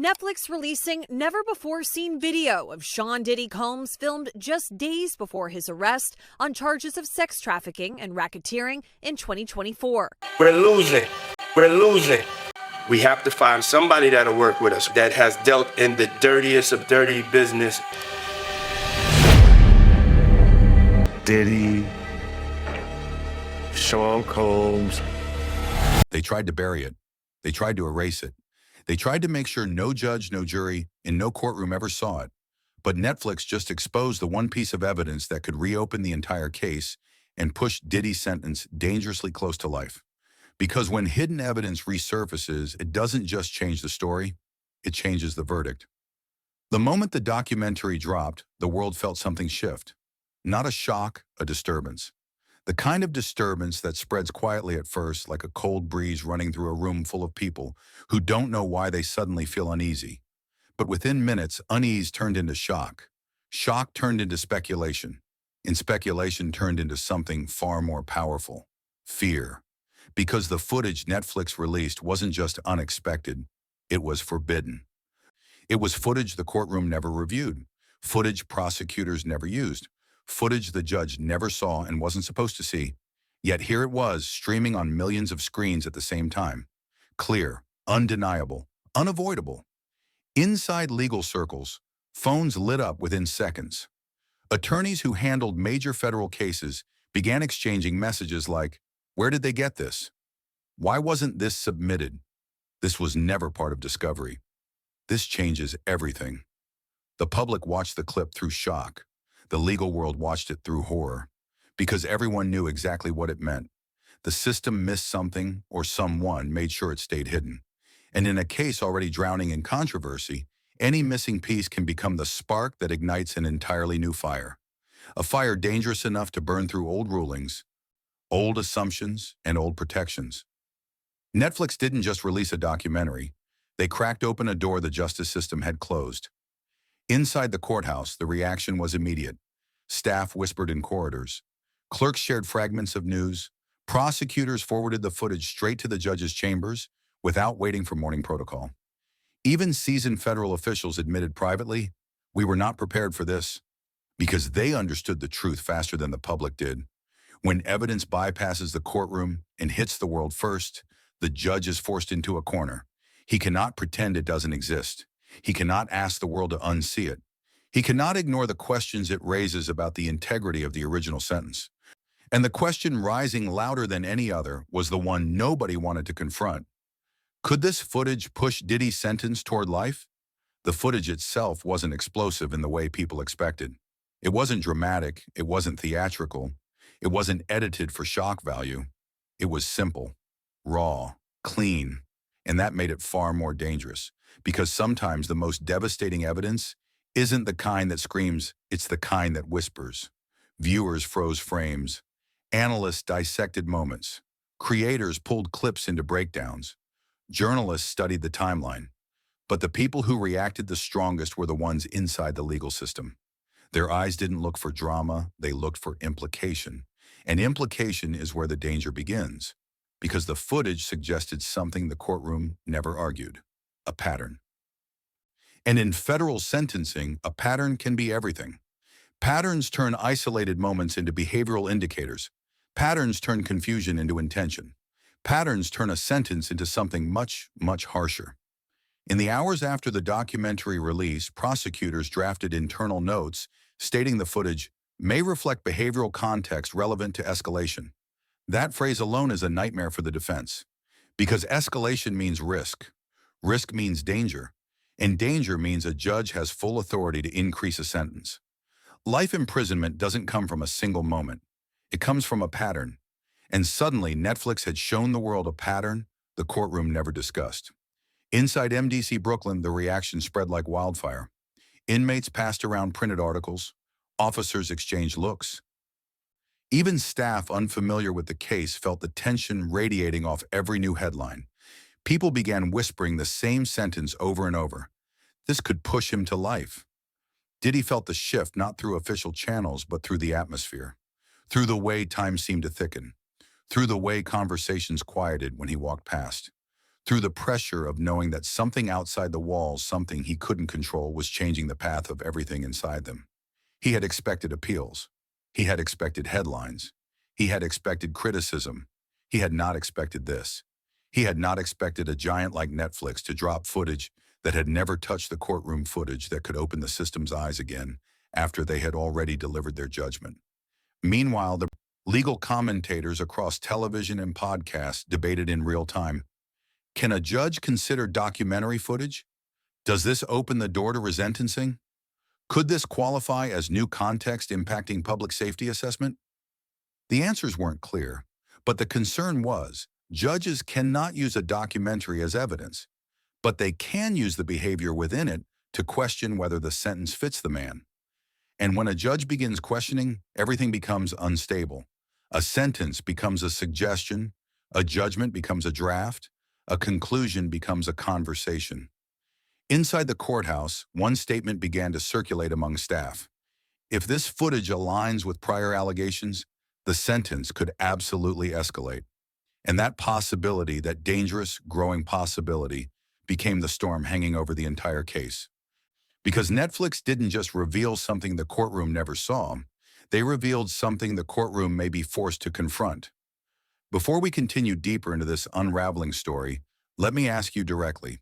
Netflix releasing never-before-seen video of Sean Diddy Combs filmed just days before his arrest on charges of sex trafficking and racketeering in 2024. We're losing. We're losing. We have to find somebody that'll work with us that has dealt in the dirtiest of dirty business. Diddy, Sean Combs. They tried to bury it. They tried to erase it. They tried to make sure no judge, no jury, and no courtroom ever saw it. But Netflix just exposed the one piece of evidence that could reopen the entire case and push Diddy's sentence dangerously close to life. Because when hidden evidence resurfaces, it doesn't just change the story, it changes the verdict. The moment the documentary dropped, the world felt something shift. Not a shock, a disturbance. The kind of disturbance that spreads quietly at first, like a cold breeze running through a room full of people who don't know why they suddenly feel uneasy. But within minutes, unease turned into shock. Shock turned into speculation. And speculation turned into something far more powerful: fear. Because the footage Netflix released wasn't just unexpected, it was forbidden. It was footage the courtroom never reviewed, footage prosecutors never used, footage the judge never saw and wasn't supposed to see. Yet here it was, streaming on millions of screens at the same time. Clear, undeniable, unavoidable. Inside legal circles, phones lit up within seconds. Attorneys who handled major federal cases began exchanging messages like, "Where did they get this? Why wasn't this submitted? This was never part of discovery." This changes everything. The public watched the clip through shock. The legal world watched it through horror, because everyone knew exactly what it meant. The system missed something, or someone made sure it stayed hidden. And in a case already drowning in controversy, any missing piece can become the spark that ignites an entirely new fire. A fire dangerous enough to burn through old rulings, old assumptions, and old protections. Netflix didn't just release a documentary. They cracked open a door the justice system had closed. Inside the courthouse, the reaction was immediate. Staff whispered in corridors. Clerks shared fragments of news. Prosecutors forwarded the footage straight to the judge's chambers without waiting for morning protocol. Even seasoned federal officials admitted privately, "We were not prepared for this," because they understood the truth faster than the public did. When evidence bypasses the courtroom and hits the world first, the judge is forced into a corner. He cannot pretend it doesn't exist. He cannot ask the world to unsee it. He cannot ignore the questions it raises about the integrity of the original sentence. And the question rising louder than any other was the one nobody wanted to confront. Could this footage push Diddy's sentence toward life? The footage itself wasn't explosive in the way people expected. It wasn't dramatic. It wasn't theatrical. It wasn't edited for shock value. It was simple, raw, clean, and that made it far more dangerous. Because sometimes the most devastating evidence isn't the kind that screams, it's the kind that whispers. Viewers froze frames. Analysts dissected moments. Creators pulled clips into breakdowns. Journalists studied the timeline. But the people who reacted the strongest were the ones inside the legal system. Their eyes didn't look for drama, they looked for implication. And implication is where the danger begins. Because the footage suggested something the courtroom never argued. A pattern. And in federal sentencing, a pattern can be everything. Patterns turn isolated moments into behavioral indicators. Patterns turn confusion into intention. Patterns turn a sentence into something much, much harsher. In the hours after the documentary release, prosecutors drafted internal notes stating the footage may reflect behavioral context relevant to escalation. That phrase alone is a nightmare for the defense. Because escalation means risk. Risk means danger, and danger means a judge has full authority to increase a sentence. Life imprisonment doesn't come from a single moment. It comes from a pattern. And suddenly, Netflix had shown the world a pattern the courtroom never discussed. Inside MDC Brooklyn, the reaction spread like wildfire. Inmates passed around printed articles. Officers exchanged looks. Even staff unfamiliar with the case felt the tension radiating off every new headline. People began whispering the same sentence over and over. This could push him to life. Diddy felt the shift not through official channels, but through the atmosphere. Through the way time seemed to thicken. Through the way conversations quieted when he walked past. through the pressure of knowing that something outside the walls, something he couldn't control, was changing the path of everything inside them. He had expected appeals. He had expected headlines. He had expected criticism. He had not expected this. He had not expected a giant like Netflix to drop footage that had never touched the courtroom footage that could open the system's eyes again after they had already delivered their judgment. Meanwhile, the legal commentators across television and podcasts debated in real time. Can a judge consider documentary footage? Does this open the door to resentencing? Could this qualify as new context impacting public safety assessment? The answers weren't clear, but the concern was judges cannot use a documentary as evidence, but they can use the behavior within it to question whether the sentence fits the man. And when a judge begins questioning, everything becomes unstable. A sentence becomes a suggestion, a judgment becomes a draft, a conclusion becomes a conversation. Inside the courthouse, one statement began to circulate among staff. If this footage aligns with prior allegations, the sentence could absolutely escalate. And that possibility, that dangerous, growing possibility, became the storm hanging over the entire case. Because Netflix didn't just reveal something the courtroom never saw, they revealed something the courtroom may be forced to confront. Before we continue deeper into this unraveling story, let me ask you directly.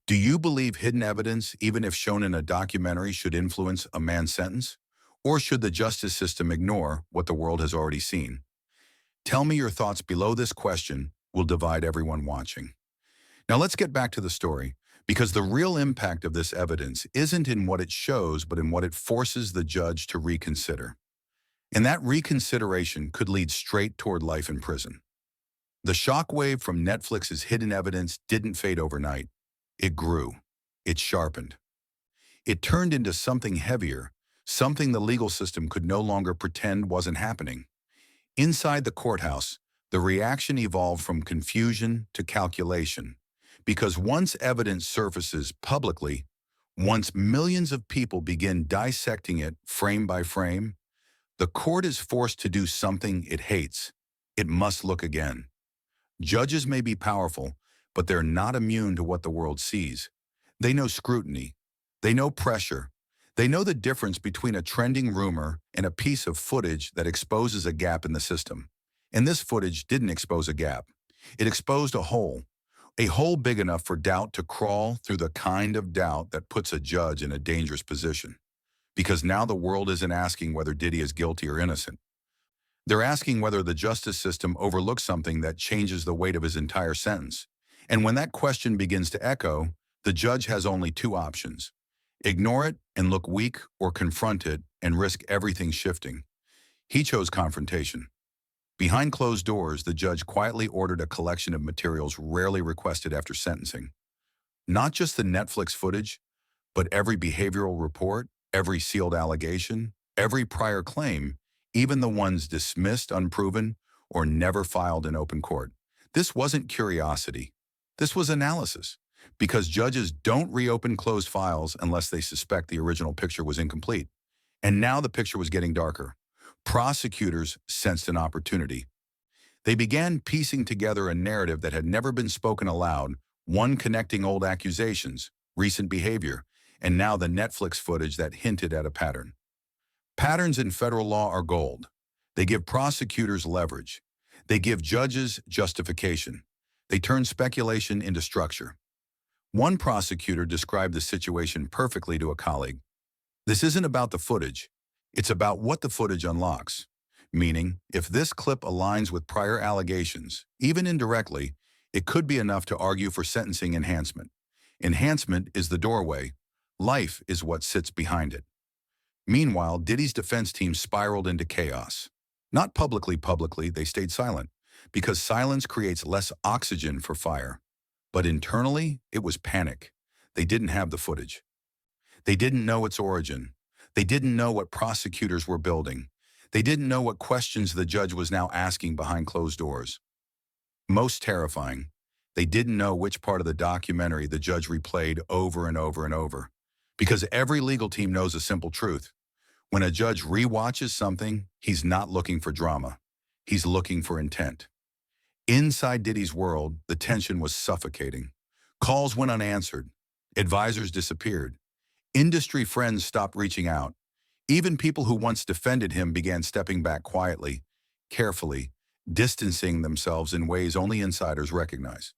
Do you believe hidden evidence, even if shown in a documentary, should influence a man's sentence? Or should the justice system ignore what the world has already seen? Tell me your thoughts below. This question will divide everyone watching. Now let's get back to the story, because the real impact of this evidence isn't in what it shows, but in what it forces the judge to reconsider. And that reconsideration could lead straight toward life in prison. The shockwave from Netflix's hidden evidence didn't fade overnight. It grew. It sharpened. It turned into something heavier, something the legal system could no longer pretend wasn't happening. Inside the courthouse, the reaction evolved from confusion to calculation. Because once evidence surfaces publicly, once millions of people begin dissecting it frame by frame, the court is forced to do something it hates. It must look again. Judges may be powerful, but they're not immune to what the world sees. They know scrutiny. They know pressure. They know the difference between a trending rumor and a piece of footage that exposes a gap in the system. And this footage didn't expose a gap. It exposed a hole big enough for doubt to crawl through, the kind of doubt that puts a judge in a dangerous position. Because now the world isn't asking whether Diddy is guilty or innocent. They're asking whether the justice system overlooks something that changes the weight of his entire sentence. And when that question begins to echo, the judge has only two options: ignore it and look weak, or confront it and risk everything shifting. He chose confrontation. Behind closed doors, the judge quietly ordered a collection of materials rarely requested after sentencing. Not just the Netflix footage, but every behavioral report, every sealed allegation, every prior claim, even the ones dismissed, unproven, or never filed in open court. This wasn't curiosity. This was analysis. Because judges don't reopen closed files unless they suspect the original picture was incomplete. And now the picture was getting darker. Prosecutors sensed an opportunity. They began piecing together a narrative that had never been spoken aloud, one connecting old accusations, recent behavior, and now the Netflix footage that hinted at a pattern. Patterns in federal law are gold. They give prosecutors leverage. They give judges justification. They turn speculation into structure. One prosecutor described the situation perfectly to a colleague. This isn't about the footage. It's about what the footage unlocks. Meaning, if this clip aligns with prior allegations, even indirectly, it could be enough to argue for sentencing enhancement. Enhancement is the doorway. Life is what sits behind it. Meanwhile, Diddy's defense team spiraled into chaos. Not publicly, they stayed silent, because silence creates less oxygen for fire. But internally, it was panic. They didn't have the footage. They didn't know its origin. They didn't know what prosecutors were building. They didn't know what questions the judge was now asking behind closed doors. Most terrifying, they didn't know which part of the documentary the judge replayed over and over and over. Because every legal team knows a simple truth. When a judge rewatches something, he's not looking for drama. He's looking for intent. Inside Diddy's world, the tension was suffocating. Calls went unanswered. Advisors disappeared. Industry friends stopped reaching out. Even people who once defended him began stepping back quietly, carefully, distancing themselves in ways only insiders recognize.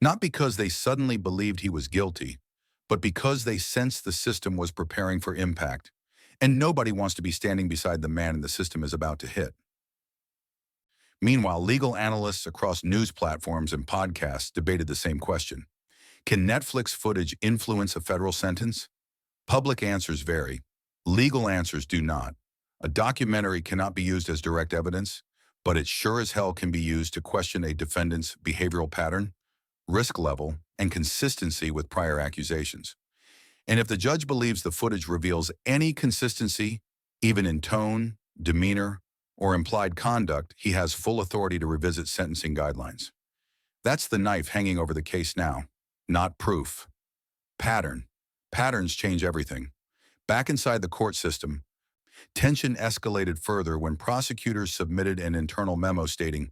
Not because they suddenly believed he was guilty, but because they sensed the system was preparing for impact. And nobody wants to be standing beside the man the system is about to hit. Meanwhile, legal analysts across news platforms and podcasts debated the same question. Can Netflix footage influence a federal sentence? Public answers vary. Legal answers do not. A documentary cannot be used as direct evidence, but it sure as hell can be used to question a defendant's behavioral pattern, risk level, and consistency with prior accusations. And if the judge believes the footage reveals any consistency, even in tone, demeanor, or implied conduct, he has full authority to revisit sentencing guidelines. That's the knife hanging over the case now, not proof. Pattern. Patterns change everything. Back inside the court system, tension escalated further when prosecutors submitted an internal memo stating,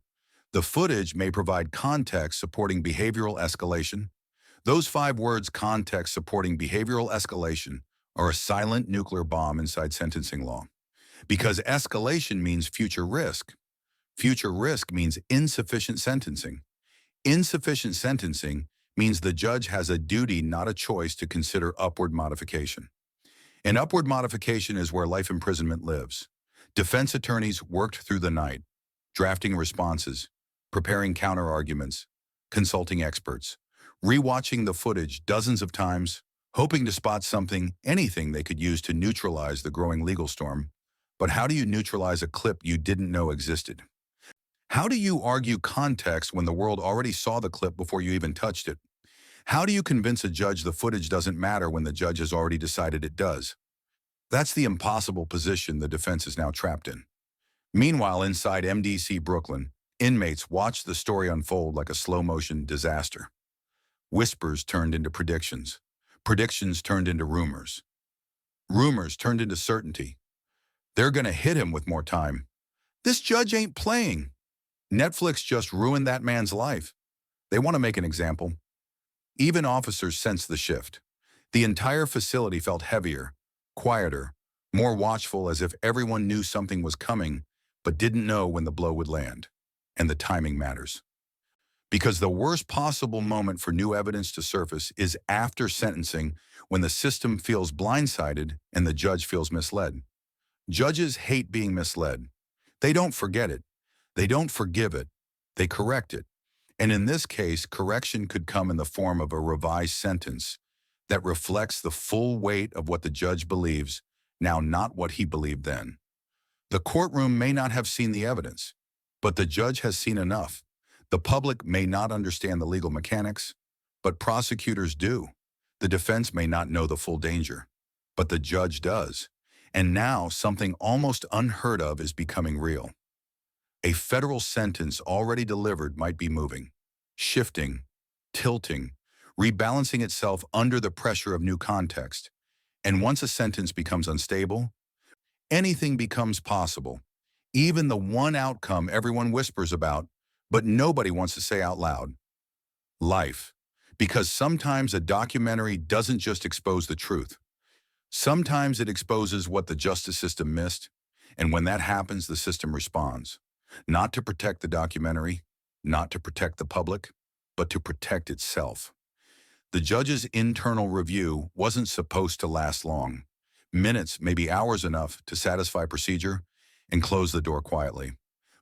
the footage may provide context supporting behavioral escalation. Those 5 words, context supporting behavioral escalation, are a silent nuclear bomb inside sentencing law. Because escalation means future risk. Future risk means insufficient sentencing. Insufficient sentencing means the judge has a duty, not a choice, to consider upward modification. An upward modification is where life imprisonment lives. Defense attorneys worked through the night, drafting responses, preparing counterarguments, consulting experts, rewatching the footage dozens of times, hoping to spot something, anything they could use to neutralize the growing legal storm. But how do you neutralize a clip you didn't know existed? How do you argue context when the world already saw the clip before you even touched it? How do you convince a judge the footage doesn't matter when the judge has already decided it does? That's the impossible position the defense is now trapped in. Meanwhile, inside MDC Brooklyn, inmates watched the story unfold like a slow-motion disaster. Whispers turned into predictions. Predictions turned into rumors. Rumors turned into certainty. They're going to hit him with more time. This judge ain't playing. Netflix just ruined that man's life. They want to make an example. Even officers sensed the shift. The entire facility felt heavier, quieter, more watchful, as if everyone knew something was coming, but didn't know when the blow would land. And the timing matters. Because the worst possible moment for new evidence to surface is after sentencing, when the system feels blindsided and the judge feels misled. Judges hate being misled. They don't forget it. They don't forgive it. They correct it. And in this case, correction could come in the form of a revised sentence that reflects the full weight of what the judge believes, now not what he believed then. The courtroom may not have seen the evidence, but the judge has seen enough. The public may not understand the legal mechanics, but prosecutors do. The defense may not know the full danger, but the judge does. And now something almost unheard of is becoming real. A federal sentence already delivered might be moving, shifting, tilting, rebalancing itself under the pressure of new context. And once a sentence becomes unstable, anything becomes possible. Even the one outcome everyone whispers about, but nobody wants to say out loud. Life. Because sometimes a documentary doesn't just expose the truth. Sometimes it exposes what the justice system missed, and when that happens, the system responds. Not to protect the documentary, not to protect the public, but to protect itself. The judge's internal review wasn't supposed to last long. Minutes, maybe hours enough to satisfy procedure and close the door quietly.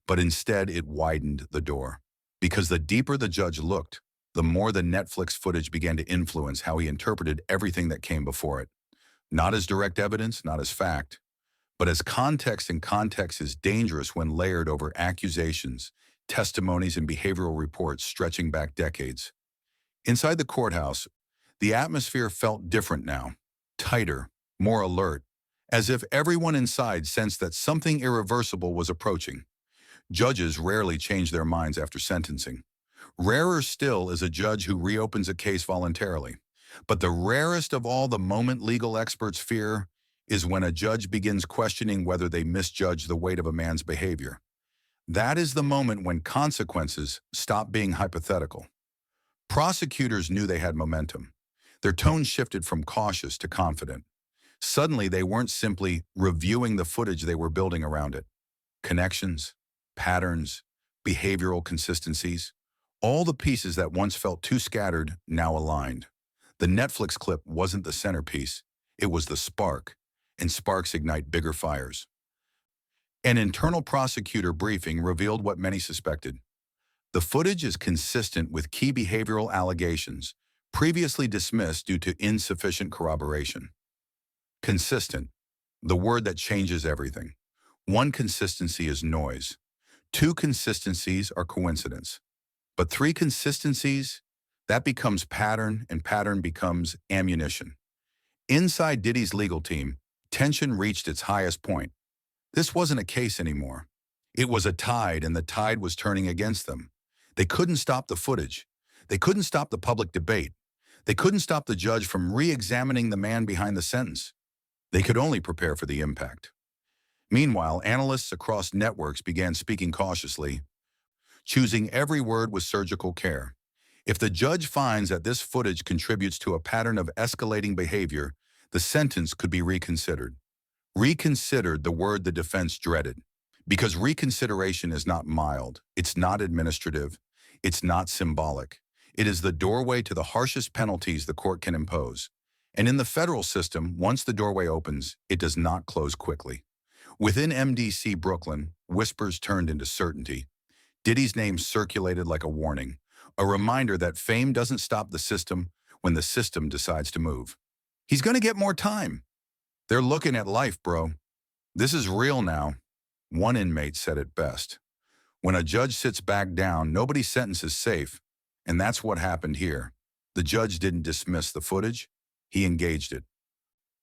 But instead, it widened the door. Because the deeper the judge looked, the more the Netflix footage began to influence how he interpreted everything that came before it. Not as direct evidence, not as fact, but as context, and context is dangerous when layered over accusations, testimonies, and behavioral reports stretching back decades. Inside the courthouse, the atmosphere felt different now, tighter, more alert, as if everyone inside sensed that something irreversible was approaching. Judges rarely change their minds after sentencing. Rarer still is a judge who reopens a case voluntarily. But the rarest of all the moment legal experts fear is when a judge begins questioning whether they misjudge the weight of a man's behavior. That is the moment when consequences stop being hypothetical. Prosecutors knew they had momentum. Their tone shifted from cautious to confident. Suddenly, they weren't simply reviewing the footage, they were building around it. Connections, patterns, behavioral consistencies, all the pieces that once felt too scattered now aligned. The Netflix clip wasn't the centerpiece, it was the spark, and sparks ignite bigger fires. An internal prosecutor briefing revealed what many suspected. The footage is consistent with key behavioral allegations previously dismissed due to insufficient corroboration. Consistent, the word that changes everything. One consistency is noise. Two consistencies are coincidence. But three consistencies, that becomes pattern, and pattern becomes ammunition. Inside Diddy's legal team, tension reached its highest point. This wasn't a case anymore. It was a tide, and the tide was turning against them. They couldn't stop the footage. They couldn't stop the public debate. They couldn't stop the judge from re-examining the man behind the sentence. They could only prepare for the impact. Meanwhile, analysts across networks began speaking cautiously, choosing every word with surgical care. If the judge finds that this footage contributes to a pattern of escalating behavior, the sentence could be reconsidered. Reconsidered, the word the defense dreaded. Because reconsideration is not mild, it's not administrative, it's not symbolic. It is the doorway to the harshest penalties the court can impose. And in the federal system, once the doorway opens, it does not close quickly. Within MDC Brooklyn, whispers turned into certainty. Diddy's name circulated like a warning, a reminder that fame doesn't stop the system when the system decides to move. He's going to get more time. They're looking at life, bro. This is real now. One inmate said it best. When a judge sits back down, nobody's sentence is safe. And that's what happened here. The judge didn't dismiss the footage. He engaged it.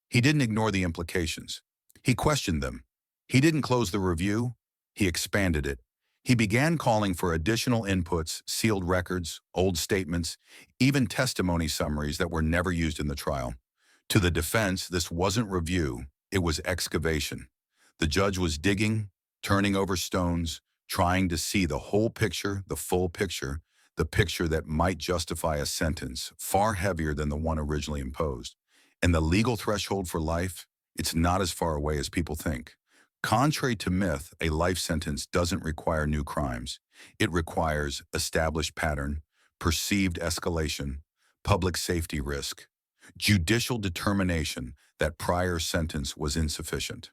He didn't ignore the implications. He questioned them. He didn't close the review. He expanded it. He began calling for additional inputs, sealed records, old statements, even testimony summaries that were never used in the trial. To the defense, this wasn't review. It was excavation. The judge was digging, turning over stones, trying to see the whole picture, the full picture, the picture that might justify a sentence far heavier than the one originally imposed. And the legal threshold for life, it's not as far away as people think. Contrary to myth, a life sentence doesn't require new crimes. It requires established pattern, perceived escalation, public safety risk, judicial determination that prior sentence was insufficient.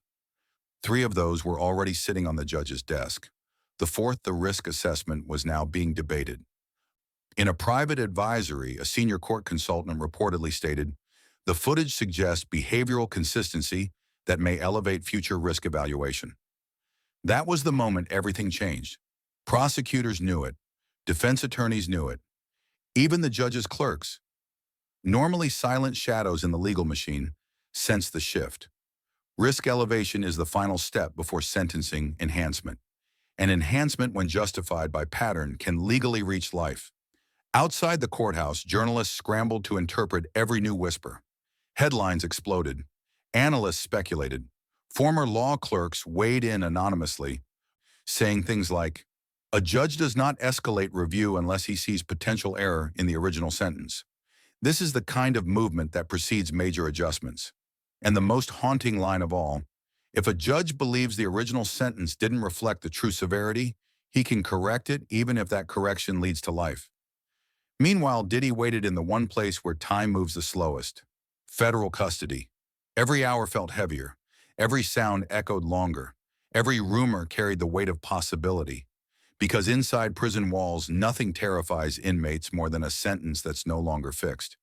3 of those were already sitting on the judge's desk. The 4th, the risk assessment, was now being debated. In a private advisory, a senior court consultant reportedly stated, "The footage suggests behavioral consistency that may elevate future risk evaluation." That was the moment everything changed. Prosecutors knew it. Defense attorneys knew it. Even the judge's clerks, normally silent shadows in the legal machine, sensed the shift. Risk elevation is the final step before sentencing enhancement. An enhancement, when justified by pattern, can legally reach life. Outside the courthouse, journalists scrambled to interpret every new whisper. Headlines exploded. Analysts speculated. Former law clerks weighed in anonymously, saying things like, "A judge does not escalate review unless he sees potential error in the original sentence." This is the kind of movement that precedes major adjustments. And the most haunting line of all, if a judge believes the original sentence didn't reflect the true severity, he can correct it even if that correction leads to life. Meanwhile, Diddy waited in the one place where time moves the slowest: federal custody. Every hour felt heavier. Every sound echoed longer. Every rumor carried the weight of possibility. Because inside prison walls, nothing terrifies inmates more than a sentence that's no longer fixed.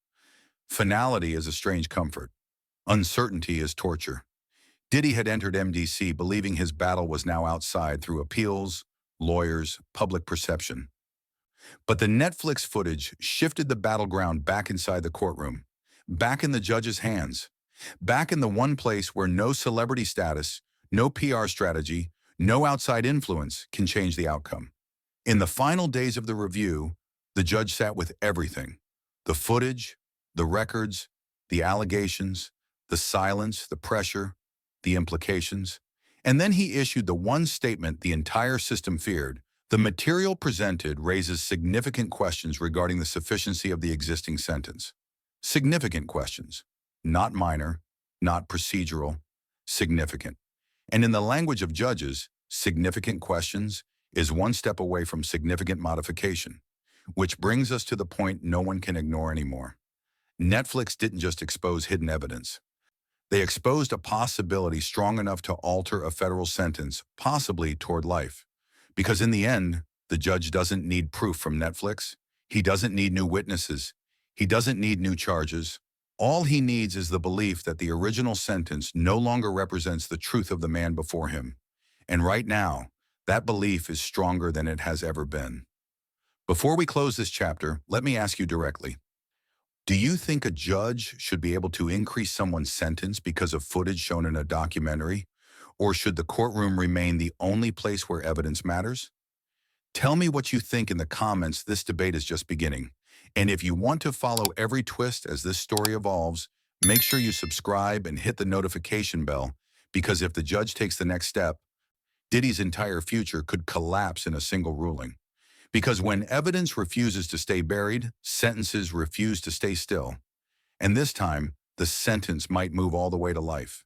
Finality is a strange comfort. Uncertainty is torture. Diddy had entered MDC believing his battle was now outside through appeals, lawyers, public perception. But the Netflix footage shifted the battleground back inside the courtroom, back in the judge's hands, back in the one place where no celebrity status, no PR strategy, no outside influence can change the outcome. In the final days of the review, the judge sat with everything: the footage, the records, the allegations, the silence, the pressure, the implications. And then he issued the one statement the entire system feared. The material presented raises significant questions regarding the sufficiency of the existing sentence. Significant questions. Not minor, not procedural, significant. And in the language of judges, significant questions is one step away from significant modification, which brings us to the point no one can ignore anymore. Netflix didn't just expose hidden evidence. They exposed a possibility strong enough to alter a federal sentence, possibly toward life. Because in the end, the judge doesn't need proof from Netflix. He doesn't need new witnesses. He doesn't need new charges. All he needs is the belief that the original sentence no longer represents the truth of the man before him. And right now, that belief is stronger than it has ever been. Before we close this chapter, let me ask you directly. Do you think a judge should be able to increase someone's sentence because of footage shown in a documentary? Or should the courtroom remain the only place where evidence matters? Tell me what you think in the comments. This debate is just beginning. And if you want to follow every twist as this story evolves, make sure you subscribe and hit the notification bell, because if the judge takes the next step, Diddy's entire future could collapse in a single ruling. Because when evidence refuses to stay buried, sentences refuse to stay still. And this time, the sentence might move all the way to life.